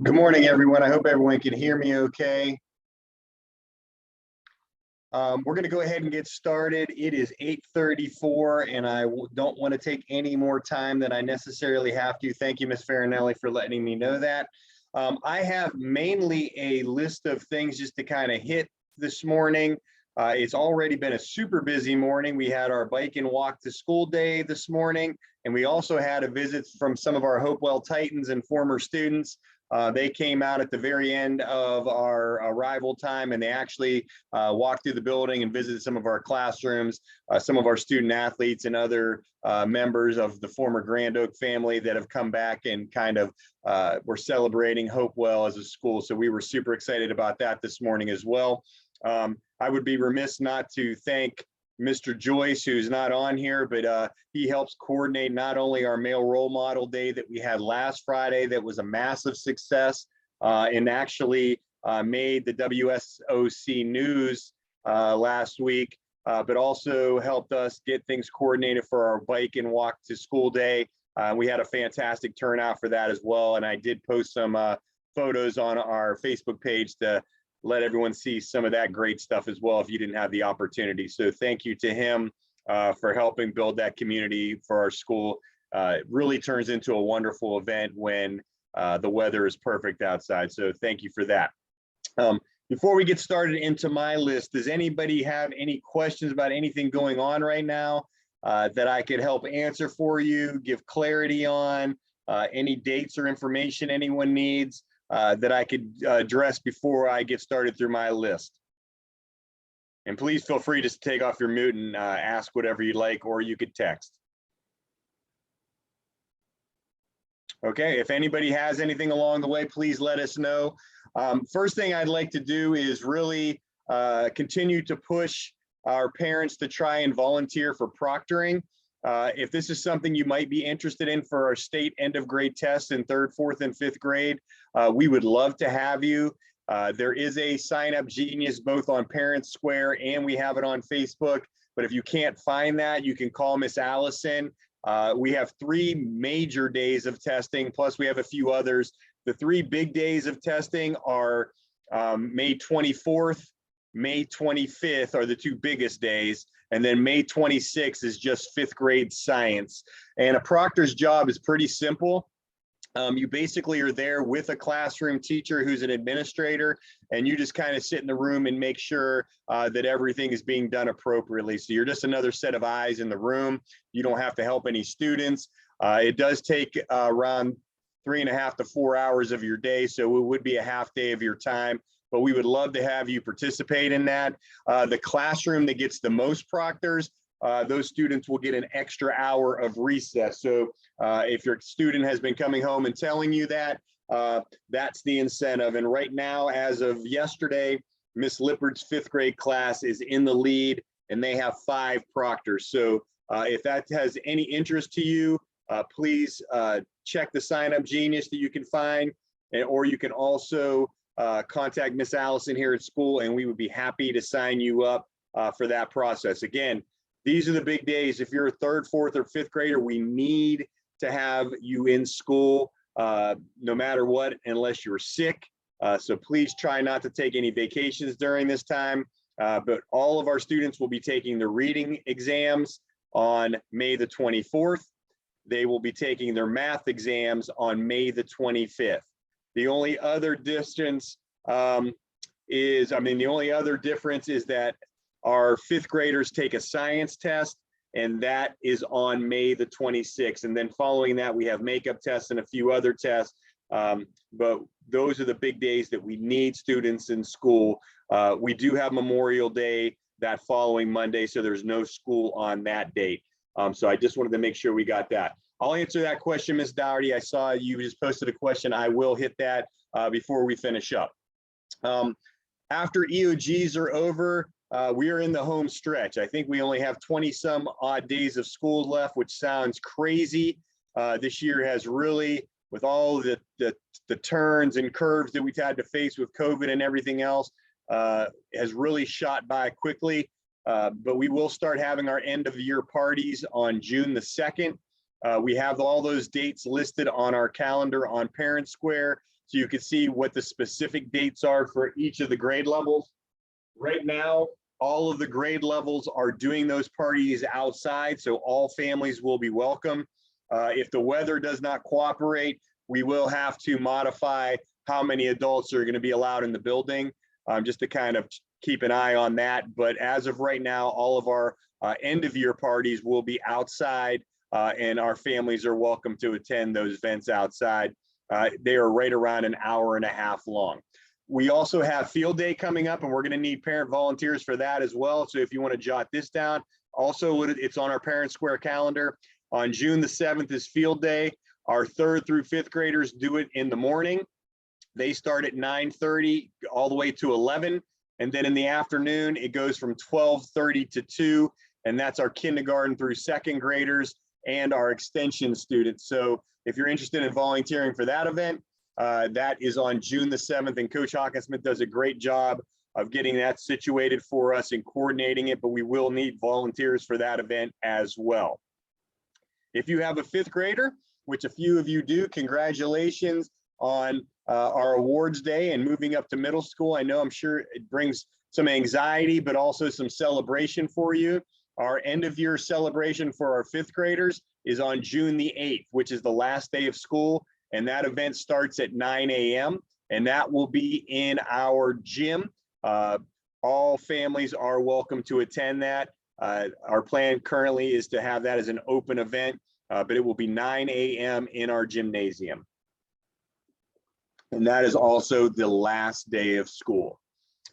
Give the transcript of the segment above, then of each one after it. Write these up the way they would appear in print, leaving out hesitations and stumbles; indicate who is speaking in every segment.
Speaker 1: Good morning, everyone. I hope everyone can hear me okay. We're going to go ahead and get started. It is 8:34, and I don't want to take any more time than I necessarily have to. Thank you, Ms. Farinelli, for letting me know that. I have mainly a list of things just to kind of hit this morning. It's already been a super busy morning. We had our bike and walk to school day this morning, and we also had a visit from some of our Hopewell Titans and former students. They came out at the very end of our arrival time, and they actually walked through the building and visited some of our classrooms, some of our student athletes and other members of the former Grand Oak family that have come back and kind of were celebrating Hopewell as a school. So we were super excited about that this morning as well. I would be remiss not to thank Mr. Joyce, who's not on here, but he helps coordinate not only our male role model day that we had last Friday, that was a massive success, and actually made the WSOC news last week, but also helped us get things coordinated for our bike and walk to school day. We had a fantastic turnout for that as well, and I did post some photos on our Facebook page to let everyone see some of that great stuff as well if you didn't have the opportunity. So thank you to him for helping build that community for our school. It really turns into a wonderful event when the weather is perfect outside. So thank you for that. Before we get started into my list, does anybody have any questions about anything going on right now that I could help answer for you, give clarity on, any dates or information anyone needs? That I could address before I get started through my list. And please feel free to take off your mute and ask whatever you'd like, or you could text. Okay, if anybody has anything along the way, please let us know. First thing I'd like to do is really continue to push our parents to try and volunteer for proctoring. If this is something you might be interested in for our state end of grade tests in 3rd, 4th, and 5th grade, we would love to have you. There is a sign up genius both on Parents Square and we have it on Facebook. But if you can't find that, you can call Miss Allison. We have 3 major days of testing, plus we have a few others. The 3 big days of testing are May 24th, May 25th are the 2 biggest days. And then May 26th is just 5th grade science. And a proctor's job is pretty simple. You basically are there with a classroom teacher who's an administrator, and you just kind of sit in the room and make sure that everything is being done appropriately. So you're just another set of eyes in the room. You don't have to help any students. It does take around 3.5 to 4 hours of your day, so it would be a half day of your time. But we would love to have you participate in that. The classroom that gets the most proctors, those students will get an extra hour of recess. So if your student has been coming home and telling you that, that's the incentive. And right now, as of yesterday, Miss Lippard's 5th grade class is in the lead, and they have 5 proctors. So if that has any interest to you, please check the sign up genius that you can find, or you can also contact Miss Allison here at school, and we would be happy to sign you up for that process. Again, these are the big days. If you're a 3rd, 4th, or 5th grader, we need to have you in school no matter what, unless you're sick. So please try not to take any vacations during this time. But all of our students will be taking the reading exams on May the 24th. They will be taking their math exams on May the 25th. The only other distance the only other difference is that our 5th graders take a science test, and that is on May the 26th. And then following that, we have makeup tests and a few other tests. But those are the big days that we need students in school. We do have Memorial Day that following Monday, so there's no school on that date. So I just wanted to make sure we got that. I'll answer that question, Ms. Dougherty. I saw you just posted a question. I will hit that before we finish up. After EOGs are over, we are in the home stretch. I think we only have 20 some odd days of school left, which sounds crazy. This year has really, with all the turns and curves that we've had to face with COVID and everything else, has really shot by quickly. But we will start having our end of the year parties on June the 2nd. We have all those dates listed on our calendar on Parents Square. so you can see what the specific dates are for each of the grade levels. Right now, all of the grade levels are doing those parties outside, so all families will be welcome. If the weather does not cooperate, we will have to modify how many adults are going to be allowed in the building, just to kind of keep an eye on that. But as of right now, all of our end of year parties will be outside, and our families are welcome to attend those events outside. They are right around an hour and a half long. We also have field day coming up, and we're going to need parent volunteers for that as well. So if you want to jot this down, also it's on our Parent Square calendar. On June the 7th is field day. Our 3rd through 5th graders do it in the morning. They start at 9:30 all the way to 11. And then in the afternoon, it goes from 12:30 to 2. And that's our kindergarten through 2nd graders and our extension students. So if you're interested in volunteering for that event, that is on June the 7th, and Coach Hawkinsmith does a great job of getting that situated for us and coordinating it, but we will need volunteers for that event as well. If you have a 5th grader, which a few of you do, congratulations on our awards day and moving up to middle school. I know, I'm sure it brings some anxiety, but also some celebration for you. Our end of year celebration for our 5th graders is on June the 8th, which is the last day of school. And that event starts at 9 a.m. and that will be in our gym. All families are welcome to attend that. Our plan currently is to have that as an open event, but it will be 9 a.m. in our gymnasium. And that is also the last day of school.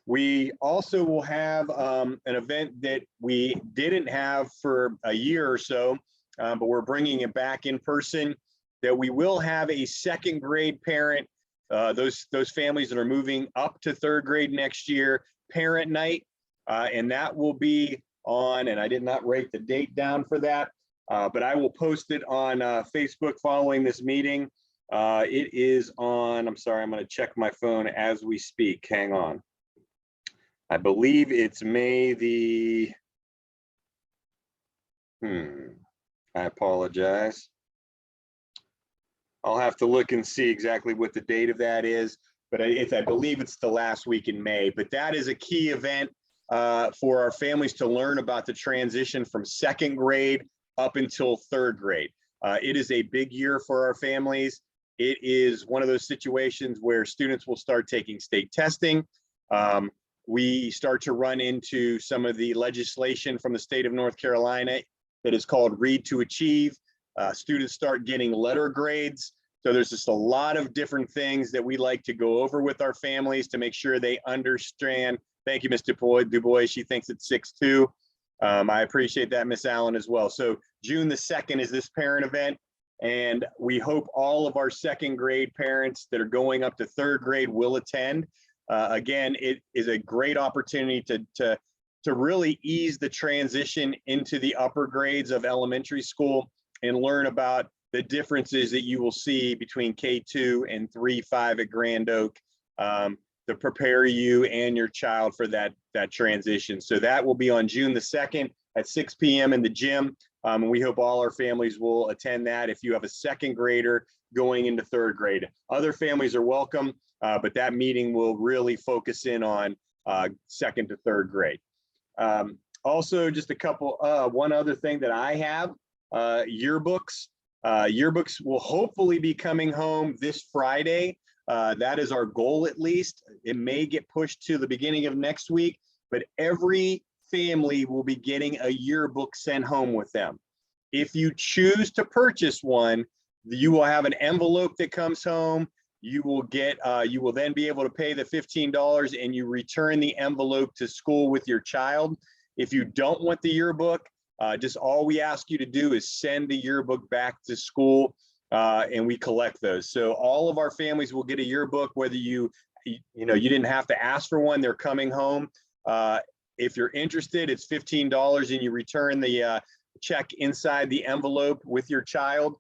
Speaker 1: We also will have an event that we didn't have for a year or so, but we're bringing it back in person. That we will have a 2nd grade parent, those families that are moving up to 3rd grade next year, parent night, and that will be on, and I did not write the date down for that, but I will post it on Facebook following this meeting. It is on, I'm sorry, I'm going to check my phone as we speak. Hang on. I believe it's May the, I apologize. I'll have to look and see exactly what the date of that is, but I believe it's the last week in May. But that is a key event for our families to learn about the transition from 2nd grade up until 3rd grade. It is a big year for our families. It is one of those situations where students will start taking state testing. We start to run into some of the legislation from the state of North Carolina that is called Read to Achieve. Students start getting letter grades. So there's just a lot of different things that we like to go over with our families to make sure they understand. Thank you, Ms. Dubois. She thinks it's 6'2". I appreciate that, Miss Allen, as well. So June the 2nd is this parent event. And we hope all of our 2nd grade parents that are going up to 3rd grade will attend. Again, it is a great opportunity to really ease the transition into the upper grades of elementary school and learn about the differences that you will see between K2 and 3-5 at Grand Oak, to prepare you and your child for that transition. So that will be on June the 2nd at 6 p.m. in the gym. And we hope all our families will attend that if you have a 2nd grader going into 3rd grade. Other families are welcome, but that meeting will really focus in on 2nd to 3rd grade. Also, just a couple, one other thing that I have, yearbooks. Yearbooks will hopefully be coming home this Friday. That is our goal, at least. It may get pushed to the beginning of next week, but every family will be getting a yearbook sent home with them. If you choose to purchase one, you will have an envelope that comes home. You will get, you will then be able to pay the $15 and you return the envelope to school with your child. If you don't want the yearbook, just all we ask you to do is send the yearbook back to school, and we collect those. So all of our families will get a yearbook, whether you didn't have to ask for one, they're coming home. If you're interested, it's $15 and you return the check inside the envelope with your child.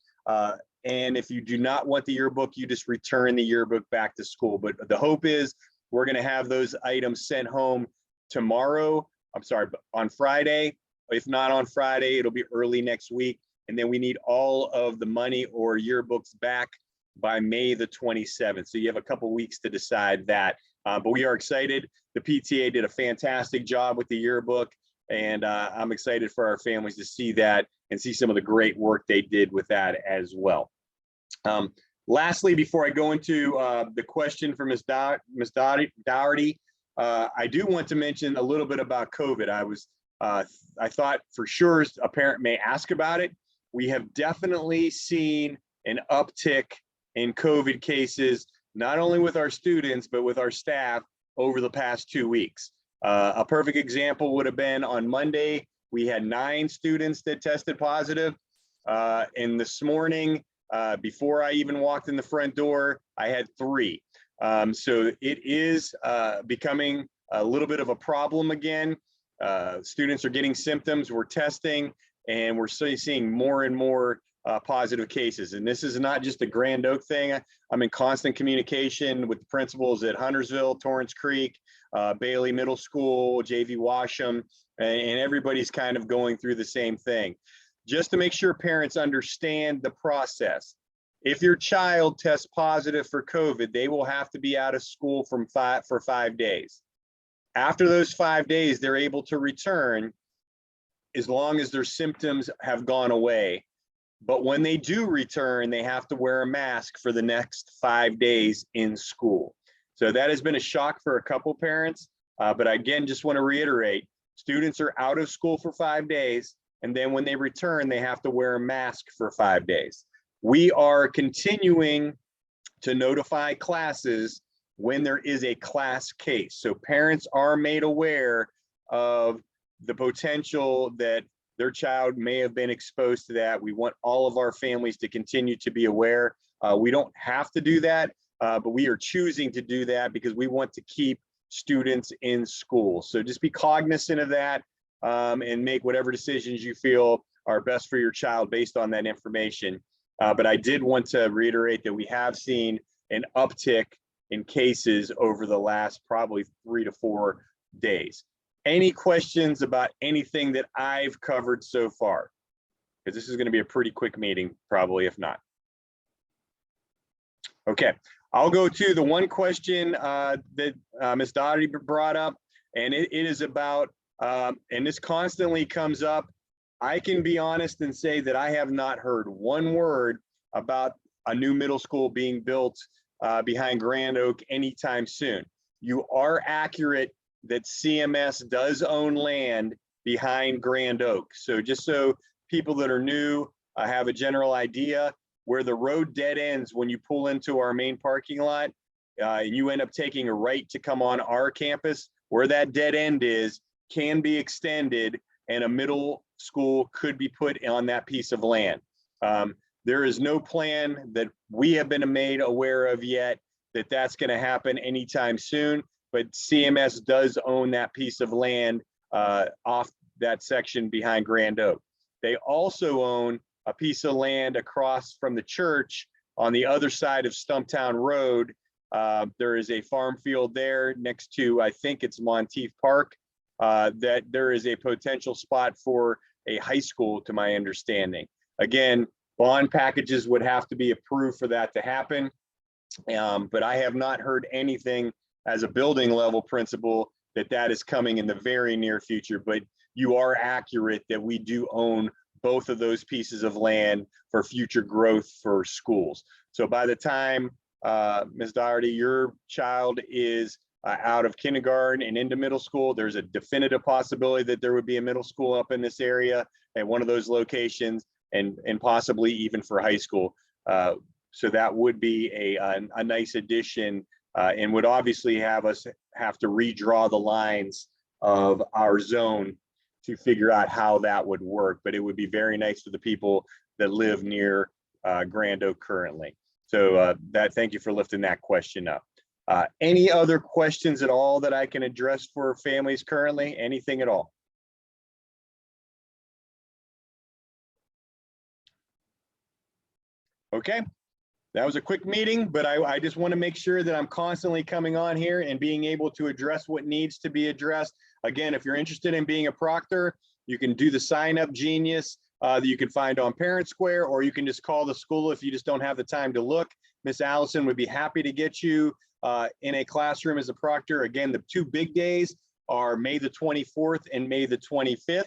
Speaker 1: And if you do not want the yearbook, you just return the yearbook back to school. But the hope is we're going to have those items sent home tomorrow. I'm sorry, on Friday. If not on Friday, it'll be early next week. And then we need all of the money or yearbooks back by May the 27th. So you have a couple weeks to decide that. But we are excited. The PTA did a fantastic job with the yearbook, and I'm excited for our families to see that and see some of the great work they did with that as well. Lastly, before I go into the question for Ms. Dougherty, I do want to mention a little bit about COVID. I thought for sure a parent may ask about it. We have definitely seen an uptick in COVID cases, not only with our students, but with our staff over the past 2 weeks. A perfect example would have been on Monday, we had 9 students that tested positive. And this morning, before I even walked in the front door, I had 3. So it is becoming a little bit of a problem again. Students are getting symptoms, we're testing, and we're seeing more and more positive cases. And this is not just a Grand Oak thing. I'm in constant communication with the principals at Huntersville, Torrance Creek, Bailey Middle School, JV Washam, and everybody's kind of going through the same thing. Just to make sure parents understand the process. If your child tests positive for COVID, they will have to be out of school for 5 days. After those 5 days, they're able to return as long as their symptoms have gone away. But when they do return, they have to wear a mask for the next 5 days in school. So that has been a shock for a couple parents. But again, just want to reiterate, students are out of school for 5 days. And then when they return, they have to wear a mask for 5 days. We are continuing to notify classes when there is a class case. So parents are made aware of the potential that their child may have been exposed to that. We want all of our families to continue to be aware. We don't have to do that, but we are choosing to do that because we want to keep students in school. So just be cognizant of that and make whatever decisions you feel are best for your child based on that information. But I did want to reiterate that we have seen an uptick in cases over the last probably 3 to 4 days. Any questions about anything that I've covered so far? Because this is going to be a pretty quick meeting, probably, if not. Okay, I'll go to the one question that Ms. Dougherty brought up, and it is about, and this constantly comes up. I can be honest and say that I have not heard one word about a new middle school being built behind Grand Oak anytime soon. You are accurate that CMS does own land behind Grand Oak. So just so people that are new have a general idea, where the road dead ends when you pull into our main parking lot, and you end up taking a right to come on our campus, where that dead end is can be extended and a middle school could be put on that piece of land. There is no plan that we have been made aware of yet that that's going to happen anytime soon, but CMS does own that piece of land off that section behind Grand Oak. They also own a piece of land across from the church on the other side of Stumptown Road. There is a farm field there next to, I think it's Monteith Park, that there is a potential spot for a high school, to my understanding. Again, bond packages would have to be approved for that to happen. But I have not heard anything as a building level principal that is coming in the very near future. But you are accurate that we do own both of those pieces of land for future growth for schools. So by the time, Ms. Dougherty, your child is out of kindergarten and into middle school, there's a definitive possibility that there would be a middle school up in this area at one of those locations, and possibly even for high school. So that would be a nice addition, and would obviously have us have to redraw the lines of our zone to figure out how that would work. But it would be very nice for the people that live near Grand Oak currently. So thank you for lifting that question up. Any other questions at all that I can address for families currently? Anything at all? Okay, that was a quick meeting, but I just want to make sure that I'm constantly coming on here and being able to address what needs to be addressed. Again, if you're interested in being a proctor, you can do the Sign Up Genius that you can find on Parent Square, or you can just call the school if you just don't have the time to look. Miss Allison would be happy to get you in a classroom as a proctor. Again, the two big days are May the 24th and May the 25th.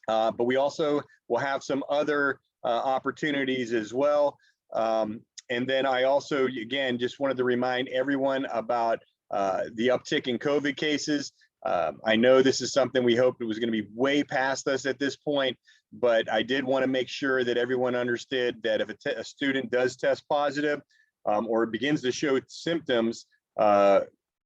Speaker 1: But we also will have some other opportunities as well. And then I also, again, just wanted to remind everyone about the uptick in COVID cases. I know this is something we hoped it was going to be way past us at this point, but I did want to make sure that everyone understood that if a student does test positive or begins to show symptoms,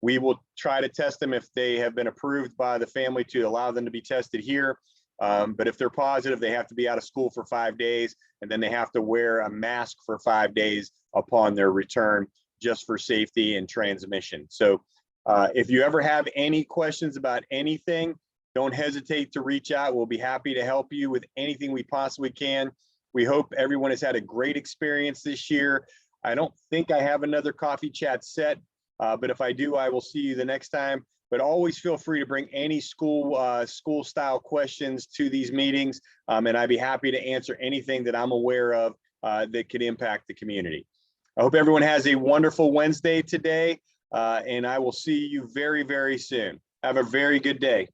Speaker 1: we will try to test them if they have been approved by the family to allow them to be tested here. But if they're positive, they have to be out of school for 5 days, and then they have to wear a mask for 5 days upon their return, just for safety and transmission. So if you ever have any questions about anything, don't hesitate to reach out. We'll be happy to help you with anything we possibly can. We hope everyone has had a great experience this year. I don't think I have another coffee chat set, but if I do, I will see you the next time. But always feel free to bring any school style questions to these meetings, and I'd be happy to answer anything that I'm aware of that could impact the community. I hope everyone has a wonderful Wednesday today, and I will see you very, very soon. Have a very good day.